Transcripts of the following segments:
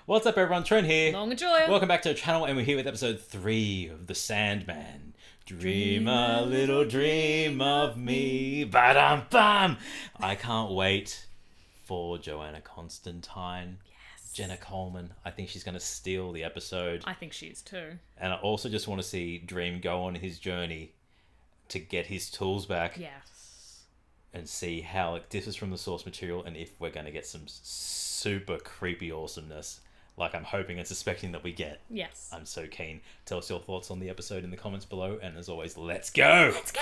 What's up, everyone? Trent here. Long and Julia. Welcome back to the channel, and we're here with episode 3 of The Sandman. Dream a little dream of me. Ba-dum-bum! I can't wait for Joanna Constantine. Yes. Jenna Coleman. I think she's going to steal the episode. I think she is too. And I also just want to see Dream go on his journey to get his tools back. Yes. And see how it differs from the source material, and if we're going to get some super creepy awesomeness like I'm hoping and suspecting that we get. Yes. I'm so keen. Tell us your thoughts on the episode in the comments below, and as always, let's go! Let's go!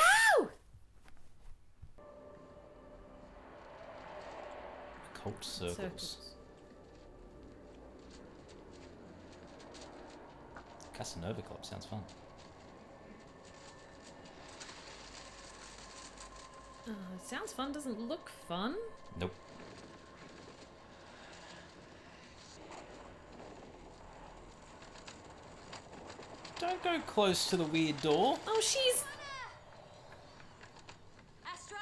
Occult circles. Casanova Club sounds fun. Sounds fun, doesn't look fun. Nope. Don't go close to the weird door. Oh, she's... Astra!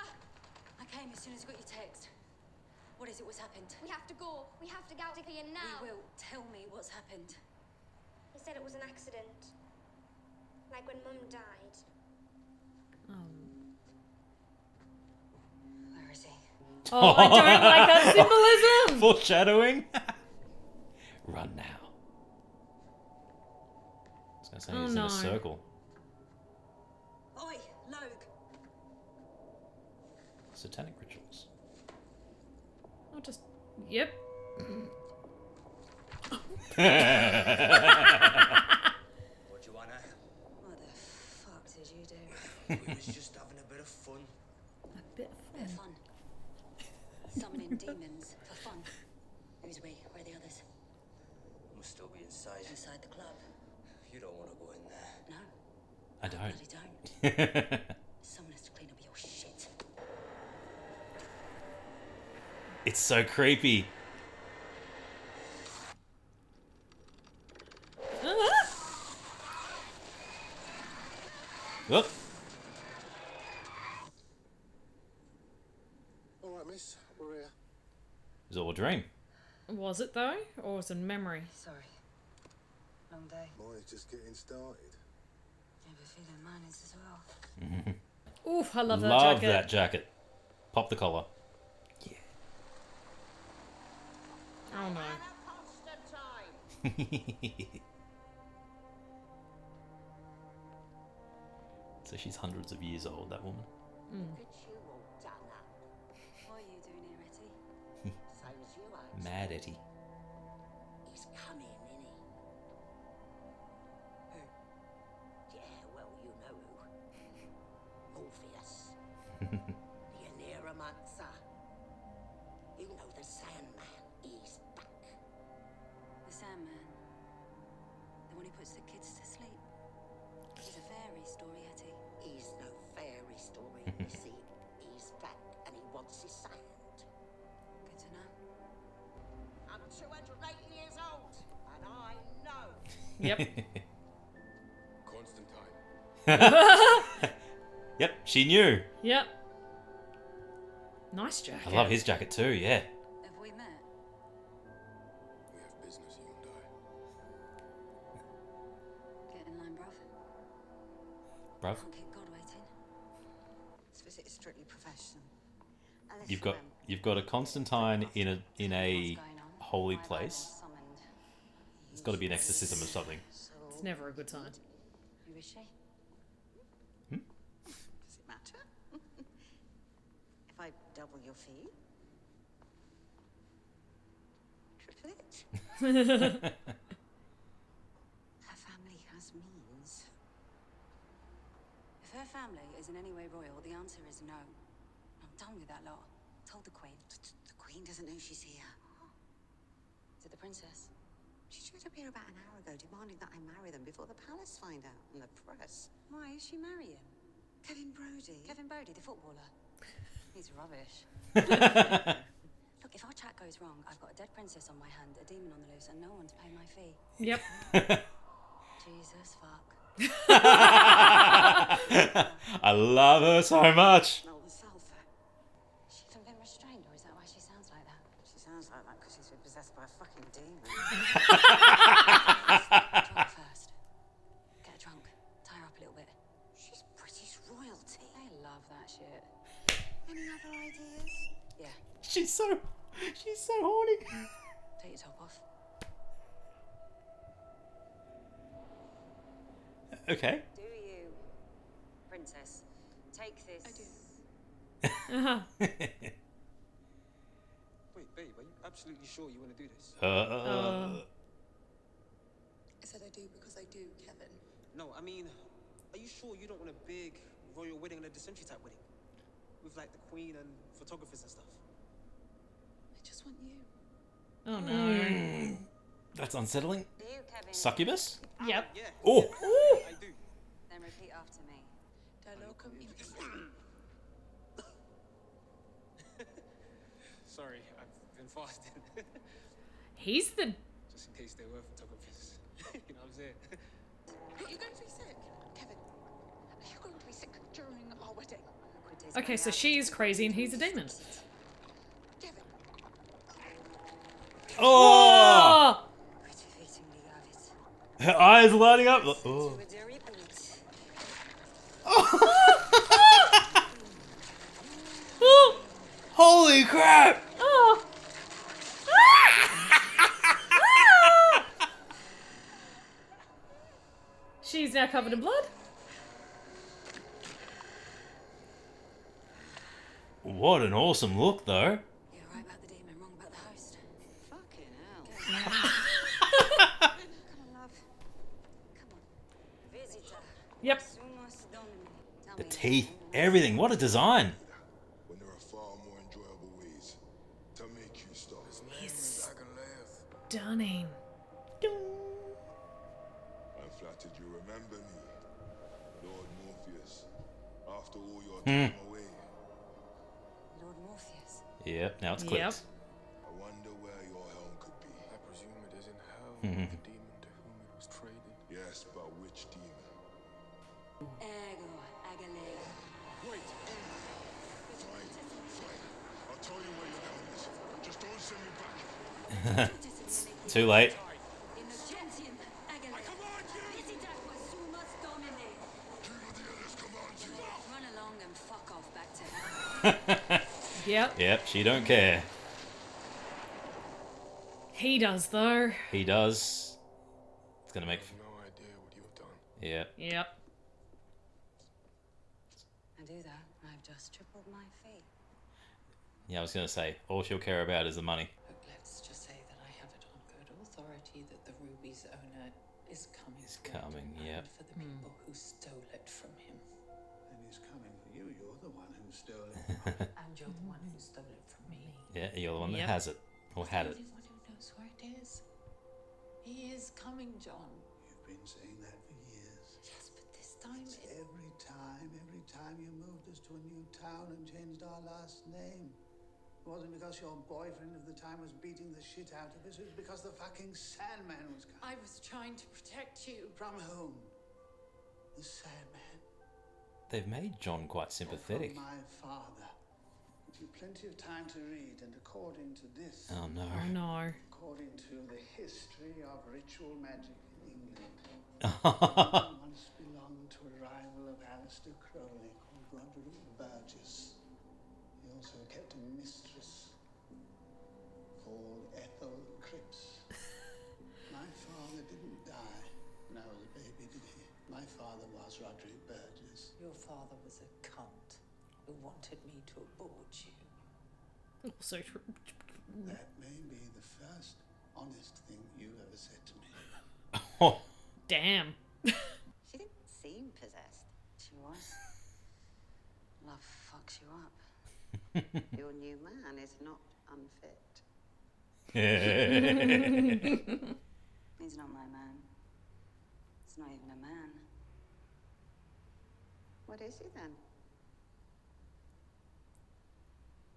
I came as soon as I got your text. What is it? What's happened? We have to go. We have to get out of here now. We will. Tell me what's happened. He said it was an accident. Like when Mum died. Where is he? Oh, I don't like that symbolism! Foreshadowing. Run now. I was going to say he's in a circle. Oi, Logue! Satanic rituals. I'll just... Yep. What do you wanna? What the fuck did you do? We was just having a bit of fun. A bit of Bit fun. of fun. Summoning demons for fun. Who's we? Where are the others? Must still be inside. Inside the club. You don't want to go in there. No, I don't. bloody don't. Someone has to clean up your shit. It's so creepy. Whoop. All right, miss. We're here. It was all a dream. Was it though? Or was it memory? Sorry. Long day. Mine's just getting started. I have a feeling mine is as well. Oof, I love that Love jacket. that jacket. Pop the collar. Yeah. Oh no. So she's hundreds of years old, that woman. What are you doing here, Etty? Same as you, Alex. Mad Etty. He's coming, innit? Who? Yeah, well, you know who. Morpheus. The Aneromancer. You know the Sandman. He's back. The Sandman. The one who puts the kids to sleep. It's a fairy story, Etty. He's no fairy story, you see. He's back and he wants his sand. Good to know. I'm 280 years old, and I know. Yep. Constantine. Yep, she knew. Yep. Nice jacket. I love his jacket too, yeah. Have we met? We have business, you and I. Get in line, bruv. Bruv. Can't keep God waiting. This visit is strictly professional. Unless You've got a Constantine in a What's going on? holy My place. rival's summoned. It's got to be an exorcism of something. It's never a good sign. Who is she? Does it matter? If I double your fee? Triple it? Her family has means. If her family is in any way royal, the answer is no. I'm done with that lot. Told the Queen. The Queen doesn't know she's here. To the princess. She showed up here about an hour ago demanding that I marry them before the palace find out and the press. Why is she marrying? Kevin Brody. Kevin Bodie, the footballer. He's rubbish. Look, if our chat goes wrong, I've got a dead princess on my hand, a demon on the loose, and no one to pay my fee. Yep. Jesus fuck. I love her so much. Smell the sulphur. She hasn't been restrained, or is that why she sounds like that? She sounds like that because she's been possessed by a fucking fucking demon. Drunk first. Get her drunk. Tie her up a little bit. She's British royalty. They love that shit. Any other ideas? Yeah. She's so horny. Take your top off. Okay. Do you, princess, take this? I do. Uh-huh. Wait, babe, are you absolutely sure you want to do this? Uh. I said I do because I do, Kevin. No, I mean, are you sure you don't want a big royal wedding and a century type wedding? With like the queen and photographers and stuff? I just want you. Oh no. That's unsettling. Do you, Kevin? Succubus? Yep. Yeah. Oh. I do. Then repeat after me. Dialogum in Sorry, I've been fasting. He's the. Just in case there were photographers. You know what I'm saying? Are you going to be sick? Kevin, are you going to be sick during our wedding? Okay, so she's crazy and he's a demon. Kevin, Oh! Oh! Her eyes lighting up. Oh. Holy crap! Oh! She's now covered in blood. What an awesome look, though. You're right about the demon, wrong about the host. Fucking hell. Come on, love. Come on. Visitor. Yep. Sumus Domini. Tell The me teeth, anything. everything. What a design. When there are far more enjoyable ways to make you stop. He's I can laugh. stunning. I'm flattered you remember me, Lord Morpheus. After all your time away, Lord Morpheus. Yep, now it's clicked. Yep. I wonder where your helm could be. I presume it is in hell with the demon to whom it was traded. Yes, but which demon? Ego, Agale. Wait. Fine. I'll tell you where your helm is. Just don't send me back. Too late. Innocentium, Agale. Visita qua Sumus Domini. Do what the others command you. Run along and fuck off back to hell. Yep. Yep, she don't care. He does though. He does. It's gonna make. I have no idea what you have done. Yep. Yep. I do that. I've just tripled my fee. Yeah, I was gonna say, all she'll care about is the money. Look, let's just say that I have it on good authority that the ruby's owner is coming. Is for it, coming, yep. And for the people who stole it from him. And he's coming for you. You're the one who stole it. And you're the one who stole it from me. Yeah, you're the one that Yep. has it. Or had it. The only one who knows where it is. He is coming, John. You've been saying that for years. Yes, but this time It's every time you moved us to a new town and changed our last name. It wasn't because your boyfriend of the time was beating the shit out of us. It was because the fucking Sandman was coming. I was trying to protect you. From whom? The Sandman. They've made John quite Or sympathetic. from my father. You've plenty of time to read, and according to this, Oh no. Oh no. according to the history of ritual magic in England, once belonged to a rival of Aleister Crowley called Roderick Burgess. He also kept a mistress called Ethel Cripps. My father didn't die when I was a baby, did he? My father was Roderick Burgess. Your father was a cunt who wanted me to abort you. So true. That may be the first honest thing you ever said to me. Oh. Damn. She didn't seem possessed. She was. Love fucks you up. Your new man is not unfit. He's not my man. It's not even a man. What is he then?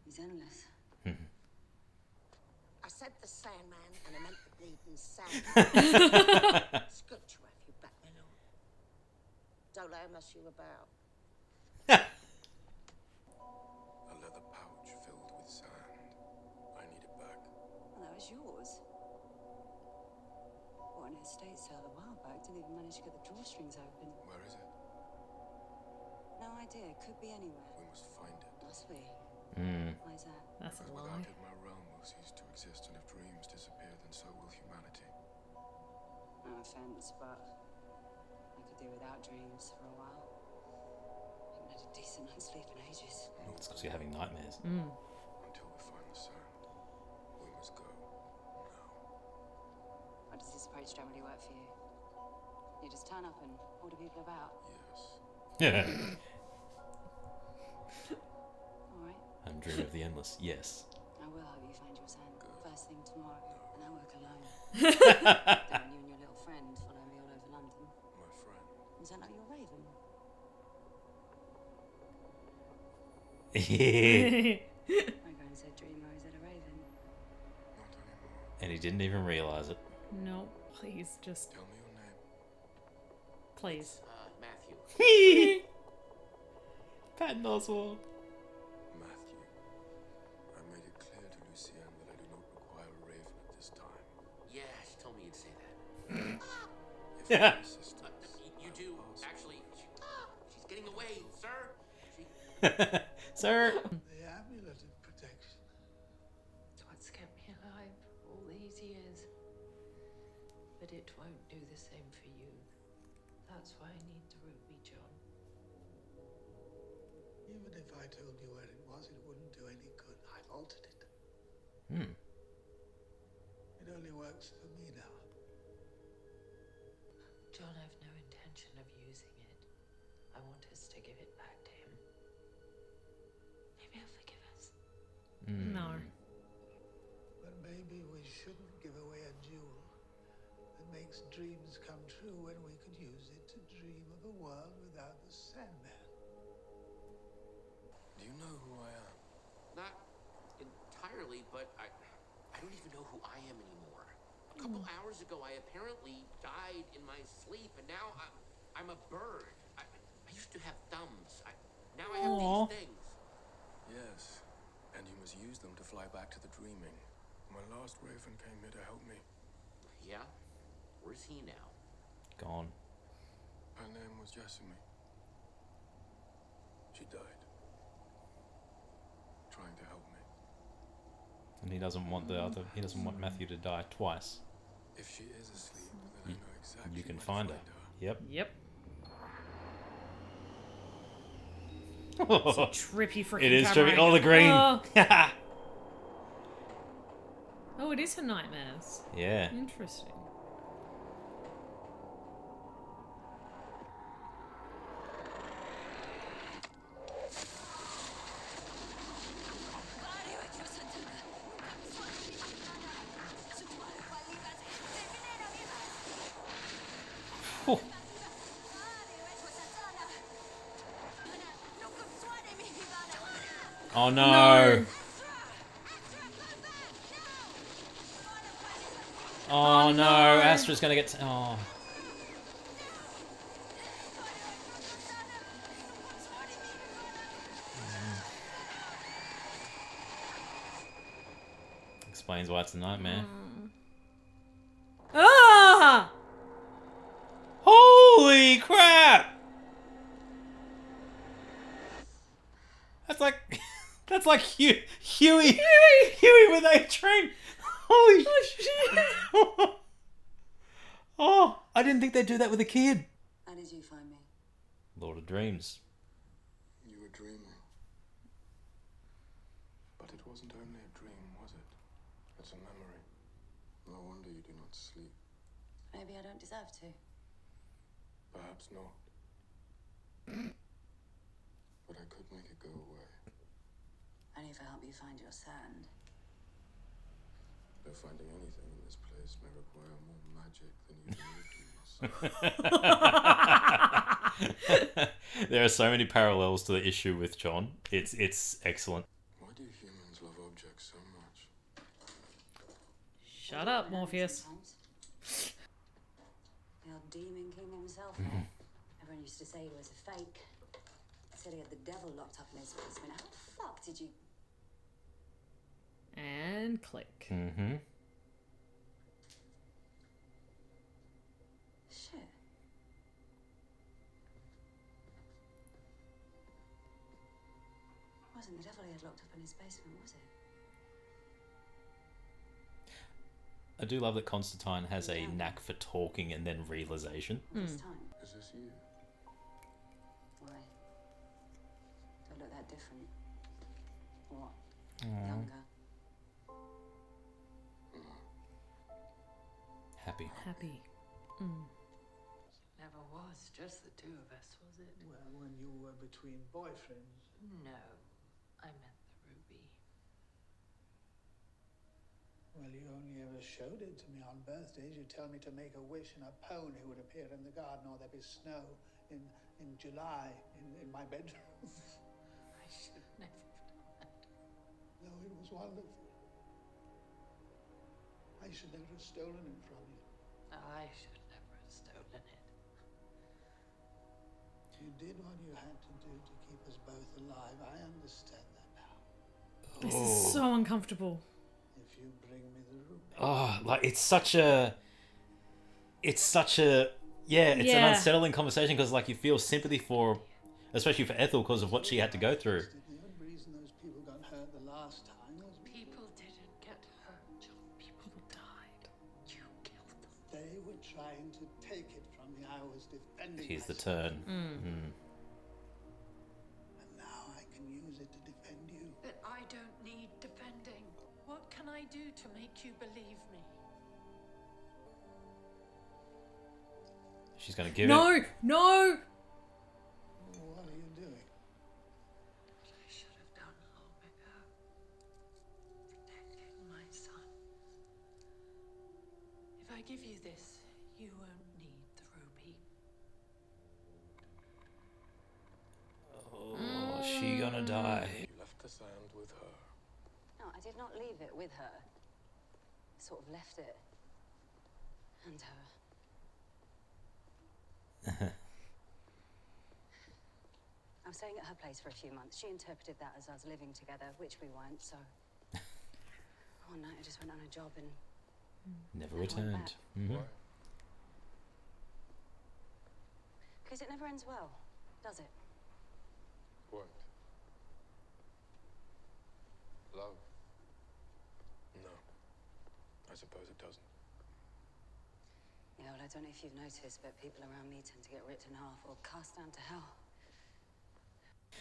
He's endless. I said the Sandman, and I meant the bleeding Sandman. It's good to have you back, my lord. Don't let her mess you about. A leather pouch filled with sand. I need it back. Well, that was yours. estate sale a while back. Didn't even manage to get the drawstrings open. Where is it? No idea. Could be anywhere. We must find it. Must we? Hmm. Why is that? That's a Because lie. without it, my realm will cease to exist, and if dreams disappear, then so will humanity. No offense, but I could do without dreams for a while. I haven't had a decent night's sleep in ages. It's because you're having nightmares. Until we find the sand, we must go now. Or does this approach generally work for you? You just turn up and order people about? Yes. Yeah. Alright. I'm dreaming of the endless. Yes. I will help you find your sand first thing tomorrow. And I work alone. Then you and your little friend follow me all over London. My friend. Is that like your raven? Ragran said dreamer, is it a raven? Not anymore. And he didn't even realize it. No, please, just Tell me your name. please. Matthew. Patton Oswalt. Matthew. I made it clear to Lucienne that I do not require a raven at this time. Yeah, she told me you'd say that. If my assistance, You do, actually. She's getting away, sir. She... Sir. The amulet of protection. It's what's kept me alive all these years. But it won't do the same for you. That's why I need the ruby, John. Even if I told you where it was, it wouldn't do any good. I've altered it. Hmm. It only works for me now. John, I've no intention of using it. I want us to give it back to him. Maybe he'll forgive us. No. But maybe we shouldn't give away a jewel that makes dreams come true when we could use it to dream of a world without the Sandman. do you know who I am? Not entirely, but I don't even know who I am anymore. A couple hours ago, I apparently died in my sleep, and now I'm a bird. I used to have thumbs. Now I have Aw. these things. Yes. And you must use them to fly back to the dreaming. My last raven came here to help me. Yeah? Where's he now? Gone. Her name was Jessamy. She died. Trying to help me. And he doesn't want the other. He doesn't want Matthew to die twice. If she is asleep, then I know exactly You can where to find her. Yep. Yep. It Trippy freaking is camera trippy. Oh, the green. angle. Oh, it is her nightmares. Yeah. Interesting. Whew. Oh no. No. Oh no. no. Astra's gonna get. Oh. Explains why it's a nightmare. Ah! Holy crap! That's like Huey with A-Train. Holy shit! Oh, I didn't think they'd do that with a kid. How did you find me? Lord of Dreams. You were dreaming. But it wasn't only a dream, was it? It's a memory. No wonder you do not sleep. Maybe I don't deserve to. Perhaps not. But I could make it go away. Only if I help you find your sand. Though finding anything in this place may require more magic than you can yourself. There are so many parallels to the issue with John. It's excellent. Why do humans love objects so much? Shut up, Morpheus. The old demon king himself. Everyone used to say he was a fake. Said he had the devil locked up in his basement. How the fuck did you... And click. Mm-hmm. wasn't the devil he had locked up in his basement, was it? I do love that Constantine has a knack for talking and then realization. This time. Is this you? Why? Do I look that different? What? Younger? Happy. Happy. Never was just the two of us, was it? Well, when you were between boyfriends. No, I meant the ruby. Well, you only ever showed it to me on birthdays. You tell me to make a wish and a pony would appear in the garden, or there'd be snow in July in my bedroom. I should have never done that. No, it was wonderful. I should never have stolen it from you. I should never have stolen it. You did what you had to do to keep us both alive. I understand that now. This is so uncomfortable. If you bring me the ruby. Oh, like it's such a yeah, it's an unsettling conversation because like you feel sympathy for, especially for Ethel because of what she had to go through. The only reason those people got hurt the last time was People didn't get hurt, John. People died. You killed them. they were trying to take it from me. I was defending Here's the myself. turn. And now I can use it to defend you. But I don't need defending. What can I do to make you believe me? She's gonna give No, it. no. What are you doing? What I should have done long ago. Protected my son. If I give you this, you won't need the ruby. Oh, she gonna die. You left the sand with her. No, I did not leave it with her. I sort of left it. And her. I'm staying at her place for a few months. She interpreted that as us living together, which we weren't, so... One night I just went on a job and... Never Never went returned. back. Why? Because it never ends well, does it? What? Love? No. I suppose it doesn't. Yeah, well, I don't know if you've noticed, but people around me tend to get ripped in half or cast down to hell.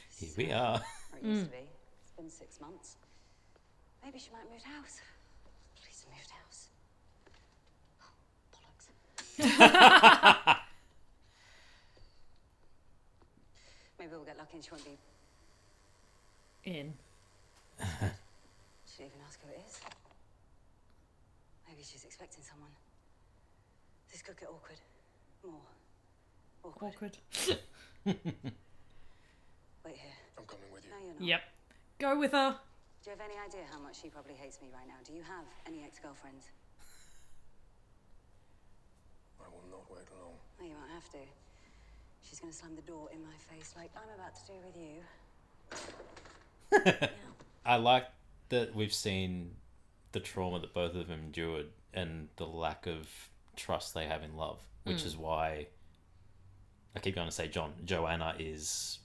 Here we are. Or it used to be. It's been 6 months. Maybe she might move house. Please move house. Bollocks. Maybe we'll get lucky and she won't be... In. Should even ask who it is. Maybe she's expecting someone. This could get awkward. More. Awkward. Wait here. I'm coming with you. No, you're not. Yep. Go with her. Do you have any idea how much she probably hates me right now? Do you have any ex-girlfriends? I will not wait long. No, you won't have to. She's going to slam the door in my face like I'm about to do with you. I like that we've seen the trauma that both of them endured and the lack of trust they have in love, which is why I keep going to say Joanna is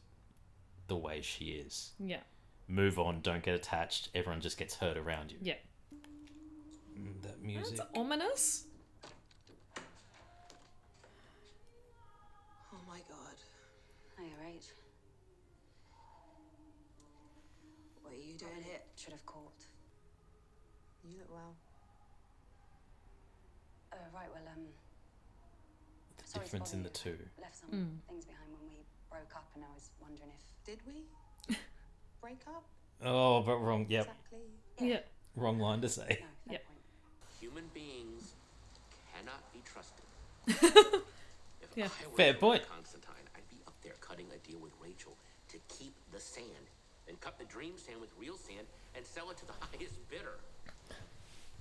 the way she is. Yeah. Move on, don't get attached, everyone just gets hurt around you. Yeah. That music. That's ominous. Oh my god. Hey, Rach. What are you doing here? Should have caught. You look well. Right, well, The sorry to difference bother in the you. two. Left some things behind when we broke up, and I was wondering if... Did we? Break up? Oh, but wrong. Yep. Exactly. Yeah. Wrong line to say. No, fair Yep. point. Human beings cannot be trusted. If Yeah. I were Fair Joanna point. Constantine, I'd be up there cutting a deal with Rachel to keep the sand, then cut the dream sand with real sand and sell it to the highest bidder.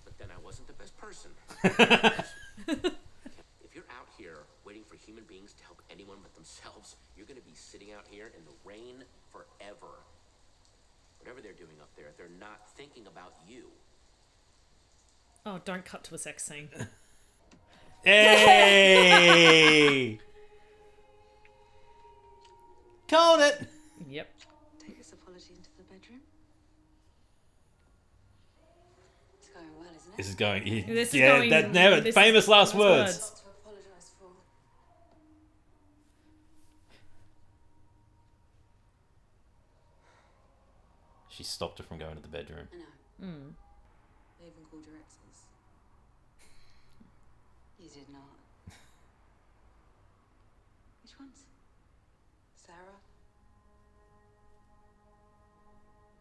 But then I wasn't the best person. If you're out here waiting for human beings to help anyone but themselves, you're going to be sitting out here in the rain forever. Whatever they're doing up there, they're not thinking about you. Oh, don't cut to a sex scene. Hey! Called it! Yep. Take this apology into the bedroom. isn't it? This is going. This is yeah, going- that never this- famous last last words. words. To apologise for. She stopped her from going to the bedroom. I know. Mm. They even called your exes. You did not. Which ones? Sarah?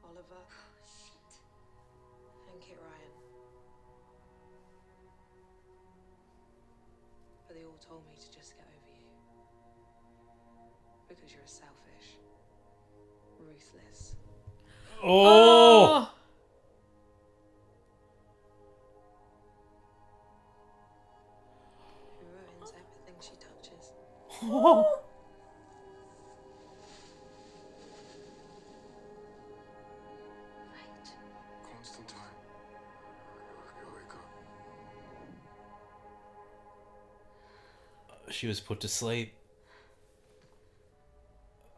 Oliver Oh, shit. and Kit Ryan. But they all told me to just get over you. Because you're selfish, ruthless. Oh! Who ruins everything she touches. Right. Constantine. You wake up. She was put to sleep.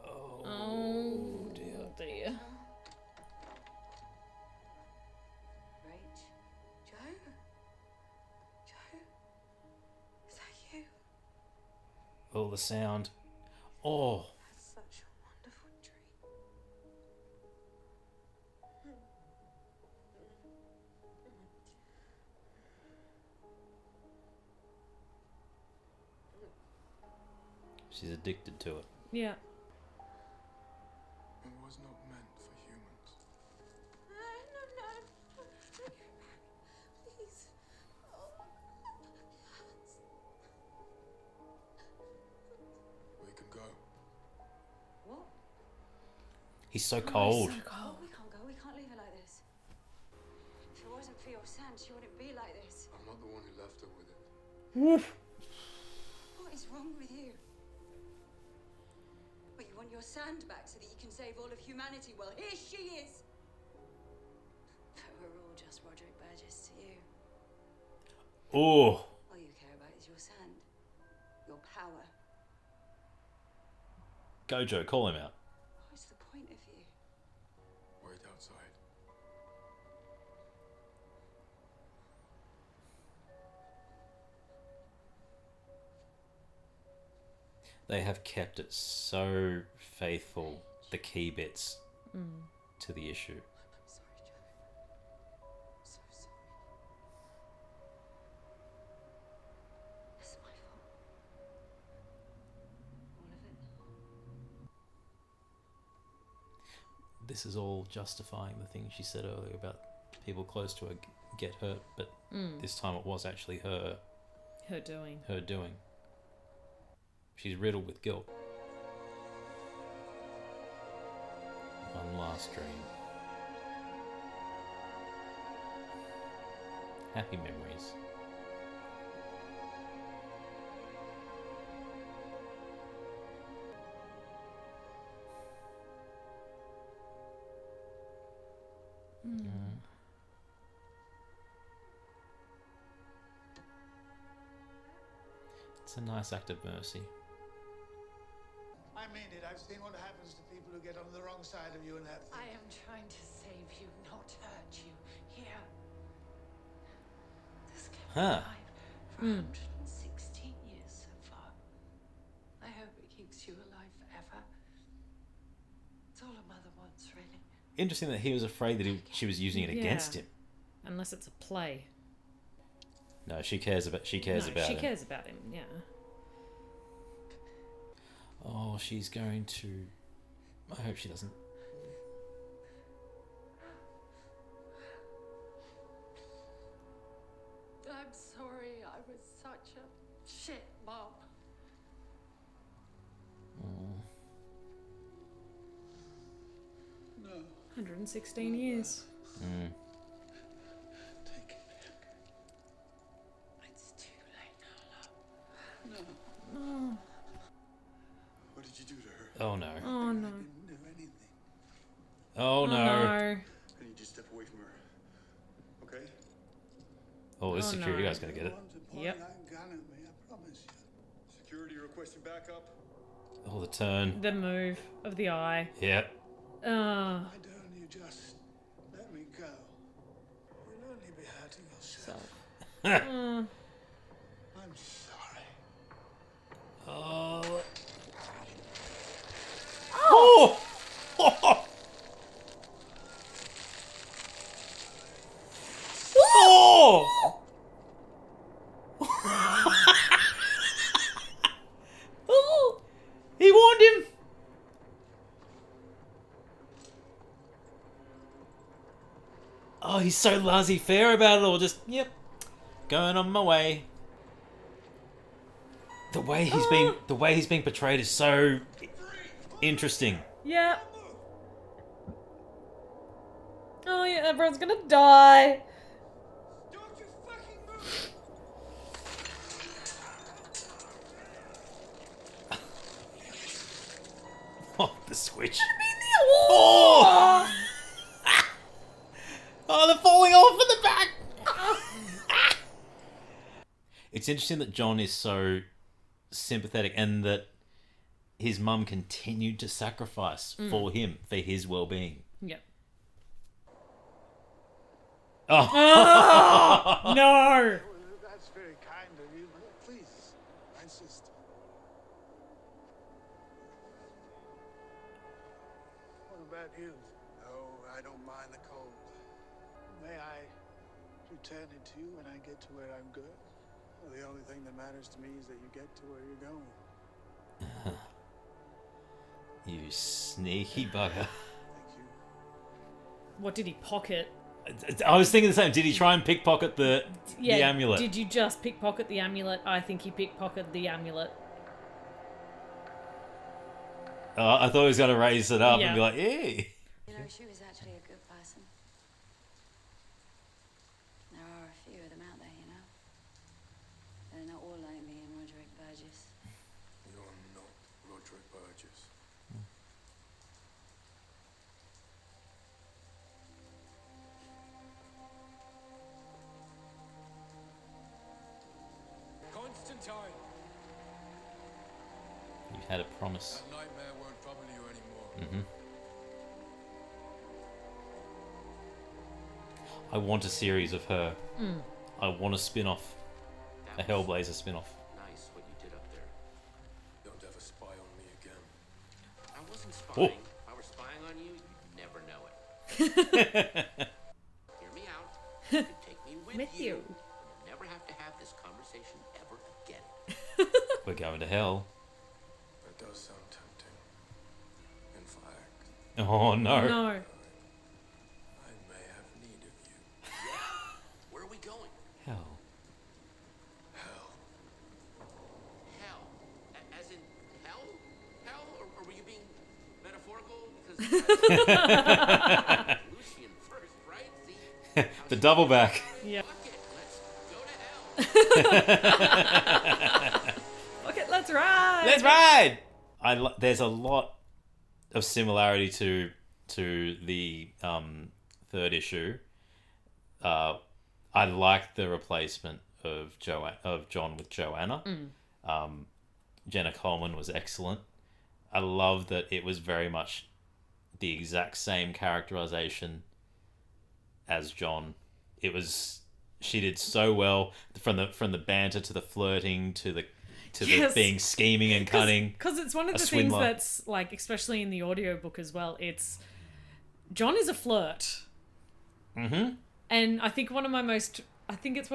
Oh dear. Rach? Joe? Joe? Is that you? Oh, the sound. Oh. That's such a wonderful dream. She's addicted to it. Yeah. It was not meant for humans. No. Please. We can go. What? He's so cold. So Oh, cold. we can't go. We can't leave her like this. If it wasn't for your sand, she wouldn't be like this. I'm not the one who left her with it. What is wrong with you? But you want your sand back so that you can save all of humanity? Well, here she is. But we're all just Roderick Burgess to you. Oh. All you care about is your sand, your power. Gojo, call him out. What's the point of you? Wait outside. They have kept it so faithful, the key bits to the issue. I'm sorry, Joe. I'm so sorry. It's my fault. All of it. This is all justifying the thing she said earlier about people close to her get hurt, but this time it was actually her doing. doing. She's riddled with guilt. One last dream. Happy memories. It's a nice act of mercy. I mean it. I've seen what happens to people who get on the wrong side of you and have I am trying to save you, not hurt you. Here. This kept me Huh. alive for 116 years so far. I hope it keeps you alive forever. It's all a mother wants, really. Interesting that he was afraid that she was using it against him. Unless it's a play. No, she cares about. She cares No, about she him. cares about him, yeah. Oh, she's going to. I hope she doesn't. I'm sorry, I was such a shit mom. 116 years. Take it back. It's too late now, love. No. What did you do to her? Oh no. Oh no. I didn't do anything. Oh no. I need you to step away from her. Okay? Oh, this Oh, security no. guy's gonna get it. Want to point Yep. that gun at me, I promise you. Security requesting backup. Oh, the turn. The move of the eye. Yep. Why don't you just let me go? You'll only be hurting yourself. I'm sorry. Oh. Oh. Oh. Oh. He warned him. Oh, he's so laissez-faire about it all. Just, yep, going on my way. The way he's being portrayed is so interesting. Yeah. Oh yeah, everyone's gonna die. Oh, the switch. Oh! Oh, they're falling off in the back. It's interesting that John is so sympathetic and that his mum continued to sacrifice for him, for his well-being. Yep. Oh. No! That's very kind of you, but please, my sister. What about you? No, I don't mind the cold. May I return it to you when I get to where I'm good? Well, the only thing that matters to me is that you get to where you're going. You sneaky bugger. Thank you. What did he pocket? I was thinking the same. Did he try and pickpocket the amulet? Did you just pickpocket the amulet? I think he pickpocketed the amulet. I thought he was going to raise it up Yeah. and be like, hey. You know, she was actually a good person. There are a few of them out there, you know. They're not all like me and Roderick Burgess. You're not Roderick Burgess. Constantine! You had a promise. That nightmare won't trouble you anymore. Mm-hmm. I want a series of her. I want a spin-off. A Hellblazer spin-off. Nice what you did up there. Don't ever spy on me again. I wasn't Oh. spying. If I were spying on you, you'd never know it. Hear me out. You can take me with you. And you'll never have to have this conversation ever again. We're going to hell. That does sound tempting. In fact, Oh, no. No. I may have need of you. Yeah? Where are we going? Hell. Hell. Hell. As in hell? Hell? Or were you being metaphorical? Because Lucian first, right? See? The double back. Yeah. Fuck it. Let's go to hell. Okay, let's ride. Let's ride! There's a lot of similarity to the third issue. I like the replacement of John with Joanna. Jenna Coleman was excellent. I love that it was very much the exact same characterization as John. She did so well from the banter to the flirting to the Yes. being scheming and cunning. Because it's one of A the swindler. things that's like, especially in the audiobook as well, it's John is a flirt. Mm-hmm. And I think it's one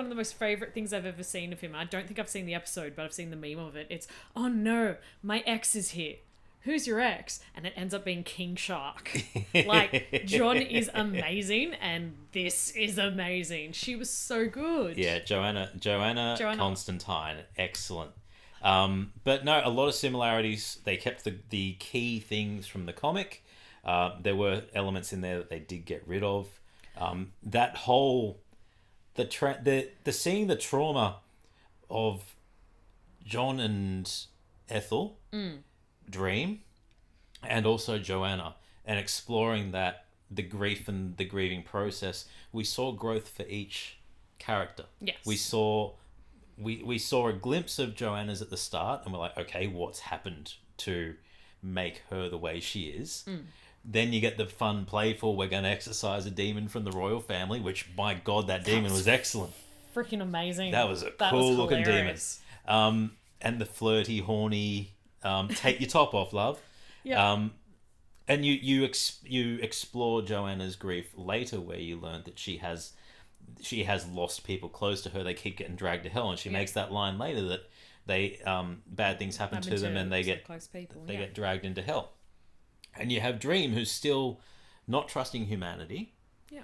of the most favorite things I've ever seen of him. I don't think I've seen the episode, but I've seen the meme of it. It's, oh no, my ex is here. Who's your ex? And it ends up being King Shark. Like, John is amazing, and this is amazing. She was so good. Yeah, Joanna Constantine, excellent. But no, a lot of similarities. They kept the key things from the comic. There were elements in there that they did get rid of. That whole seeing the trauma of John and Ethel, Dream, and also Joanna, and exploring the grief and the grieving process. We saw growth for each character. Yes. We saw a glimpse of Joanna's at the start, and we're like, okay, what's happened to make her the way she is? Then you get the fun, playful, we're going to exorcise a demon from the royal family, which, my God, that demon was excellent. freaking amazing. That was a That cool was looking demon. hilarious. And the flirty, horny, take your top off, love. Yeah. And you explore Joanna's grief later, where you learn that she has lost people close to her. They keep getting dragged to hell, and she makes that line later that they bad things happen to them, and they get close people. get dragged into hell. And you have Dream, who's still not trusting humanity. Yeah.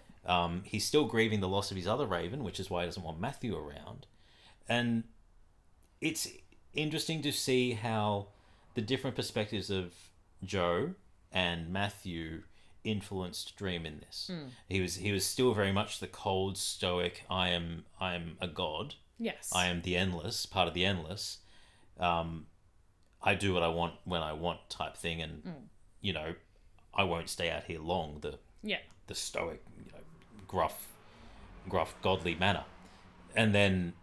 He's still grieving the loss of his other Raven, which is why he doesn't want Matthew around. And it's interesting to see how the different perspectives of Joe and Matthew influenced Dream in this. He was still very much the cold, stoic, I am a god. Yes. I am the endless, part of the endless. I do what I want when I want type thing, and I won't stay out here long. The stoic, gruff, godly manner. And then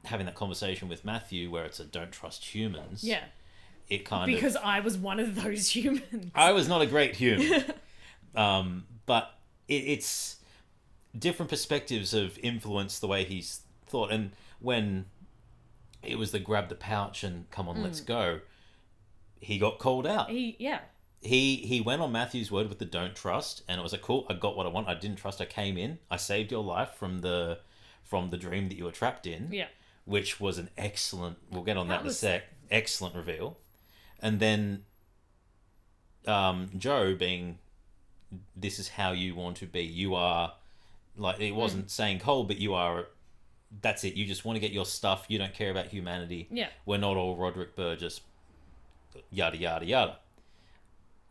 having that conversation with Matthew where it's a don't trust humans. Yeah. It kind because I was one of those humans. I was not a great human. But it's different perspectives have influenced the way he's thought. And when it was the grab the pouch and come on, let's go, he got called out. He went on Matthew's word with the don't trust, and it was cool, I got what I want. I didn't trust, I came in. I saved your life from the dream that you were trapped in. Yeah. Which was an excellent, we'll get on that in a sec, excellent reveal. And then Joe being, this is how you want to be. You are, like, it wasn't saying cold, but you are, that's it. You just want to get your stuff. You don't care about humanity. Yeah. We're not all Roderick Burgess, yada, yada, yada.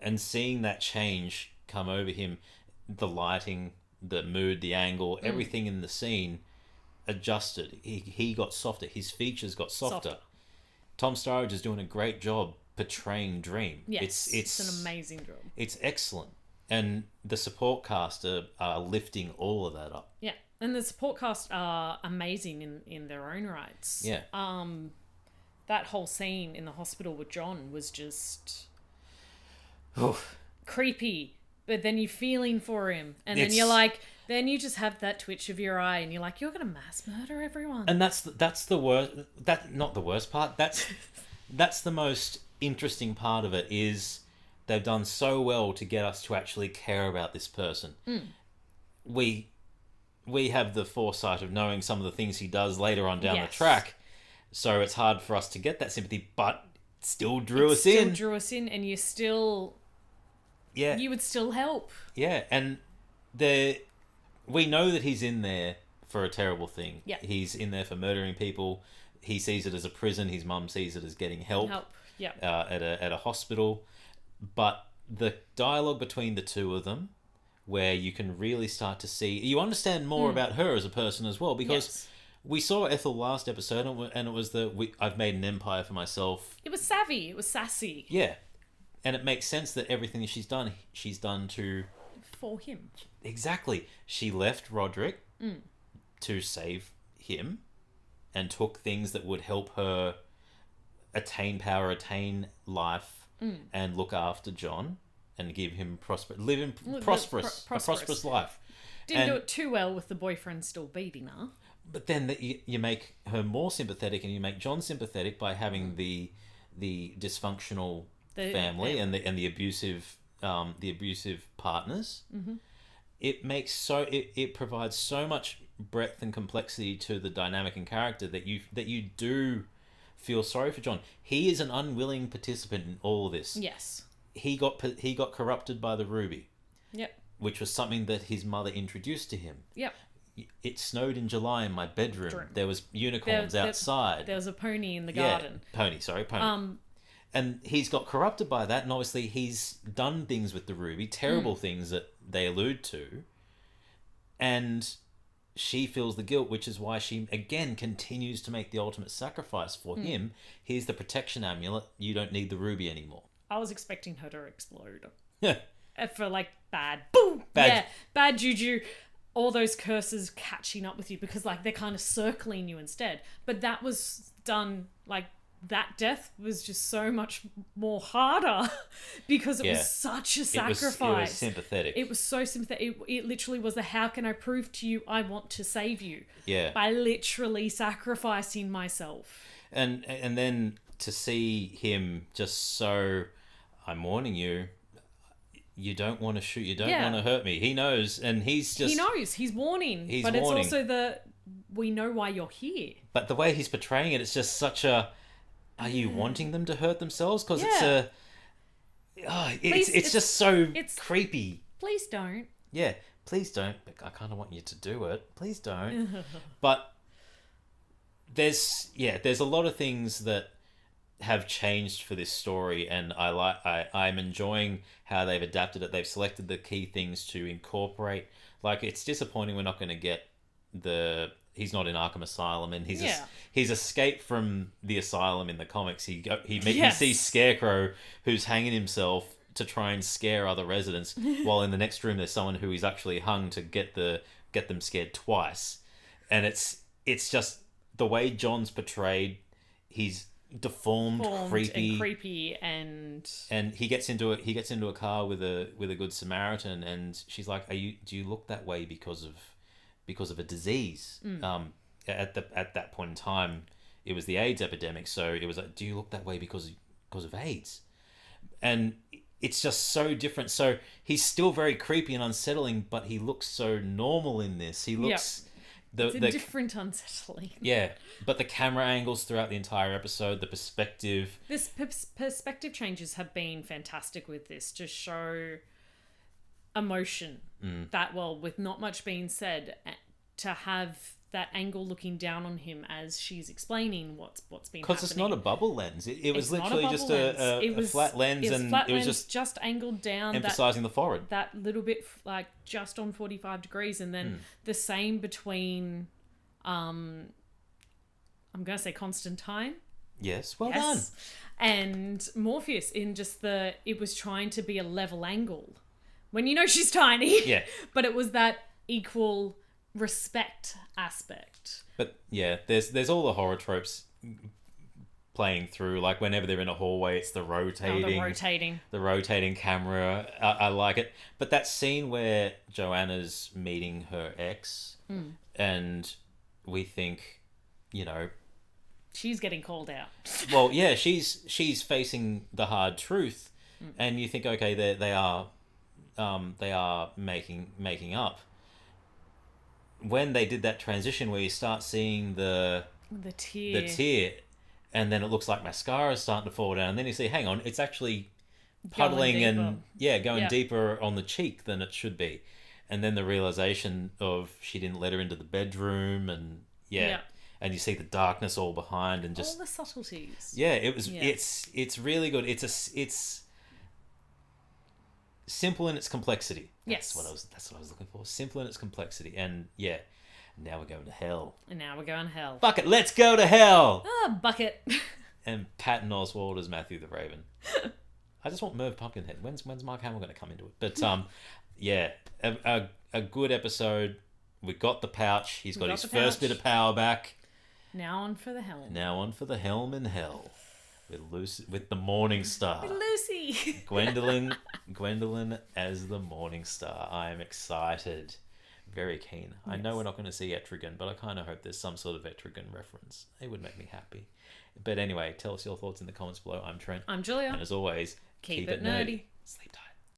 And seeing that change come over him, the lighting, the mood, the angle, everything in the scene adjusted. He got softer. His features got softer. Tom Sturridge is doing a great job portraying Dream. Yes, it's an amazing job. It's excellent. And the support cast are lifting all of that up. Yeah, and the support cast are amazing in their own rights. Yeah. That whole scene in the hospital with John was just creepy, but then you're feeling for him, and then you're like, then you just have that twitch of your eye, and you're like, you're gonna mass murder everyone. And that's the worst. That not the worst part. That's the most interesting part of it is they've done so well to get us to actually care about this person. We have the foresight of knowing some of the things he does later on down the track, so it's hard for us to get that sympathy, but it still drew us in, and you still, you would still help. Yeah, and we know that he's in there for a terrible thing. Yeah. He's in there for murdering people. He sees it as a prison. His mum sees it as getting help. Yeah. At a hospital. But the dialogue between the two of them, where you can really start to see, you understand more about her as a person as well, because we saw Ethel last episode, and it was I've made an empire for myself. It was savvy. It was sassy. Yeah. And it makes sense that everything that she's done to... For him. Exactly. She left Roderick to save him and took things that would help her attain power, attain life, and look after John and give him a prosperous life. Didn't do it too well with the boyfriend still beating her. But then you make her more sympathetic, and you make John sympathetic by having the dysfunctional family and the abusive partners. It makes it provides so much breadth and complexity to the dynamic and character that you do feel sorry for John. He is an unwilling participant in all of this. Yes. He got corrupted by the ruby. Yep. Which was something that his mother introduced to him. Yep. It snowed in July in my bedroom. There was unicorns outside. There was a pony in the garden. Pony. And he's got corrupted by that, and obviously he's done things with the ruby, terrible things that they allude to, and she feels the guilt, which is why she, again, continues to make the ultimate sacrifice for him. Here's the protection amulet, you don't need the ruby anymore. I was expecting her to explode. Yeah. For, like, bad juju, all those curses catching up with you, because, like, they're kind of circling you instead. But that was done, like, that death was just so much more harder because it was such a sacrifice. It was sympathetic. It was so sympathetic. It literally was the how can I prove to you I want to save you? Yeah. By literally sacrificing myself. And then to see him just so, I'm warning you, you don't want to shoot, you don't want to hurt me. He knows, and he's just... He knows, he's warning. He's but warning. It's also we know why you're here. But the way he's portraying it, it's just such a... Are you wanting them to hurt themselves? Because it's a... Oh, it's just so creepy. Please don't. Yeah, please don't. I kind of want you to do it. Please don't. But there's a lot of things that have changed for this story, and I'm enjoying how they've adapted it. They've selected the key things to incorporate. Like, it's disappointing we're not going to get he's not in Arkham Asylum, and he's escaped from the asylum in the comics. He sees Scarecrow, who's hanging himself to try and scare other residents, while in the next room there's someone who he's actually hung to get them scared twice. And it's just the way John's portrayed. He's deformed, creepy, and he gets into a car with a good Samaritan, and she's like, do you look that way because of a disease? At that point in time, it was the AIDS epidemic, so it was like, do you look that way because of AIDS? And it's just so different. So he's still very creepy and unsettling, but he looks so normal in this. He looks it's different unsettling. Yeah, but the camera angles throughout the entire episode, the perspective. This perspective changes have been fantastic with this to show emotion. That, well, with not much being said, to have that angle looking down on him as she's explaining what's been happening. Because it's not a bubble lens. It was literally just a flat lens, and it was just angled down, emphasizing the forehead. That little bit, like, just on 45 degrees, and then the same between, I'm going to say Constantine. Yes, well done. And Morpheus, in just it was trying to be a level angle. When you know she's tiny. Yeah. But it was that equal respect aspect. But yeah, there's all the horror tropes playing through. Like, whenever they're in a hallway, it's the rotating camera. I like it. But that scene where Joanna's meeting her ex, and we think, she's getting called out. Well, yeah, she's facing the hard truth, and you think, okay, they are making up. When they did that transition where you start seeing the tear, and then it looks like mascara is starting to fall down, and then you see, hang on, it's actually puddling and going deeper on the cheek than it should be. And then the realization of she didn't let her into the bedroom, and and you see the darkness all behind, and just all the subtleties. Yeah, it was. Yeah. It's really good. It's simple in its complexity. Yes, that's what I was looking for. Simple in its complexity, and now we're going to hell. Fuck it, let's go to hell. Bucket. And Patton Oswalt as Matthew the Raven. I just want Merv Pumpkinhead. When's Mark Hamill going to come into it? But a good episode. We got the pouch. He's got his first bit of power back. Now on for the helm. In hell. With the Morning Star. With Lucy. Gwendolyn as the Morning Star. I am excited. Very keen. Yes. I know we're not going to see Etrigan, but I kind of hope there's some sort of Etrigan reference. It would make me happy. But anyway, tell us your thoughts in the comments below. I'm Trent. I'm Julia. And as always, keep it nerdy. Sleep tight.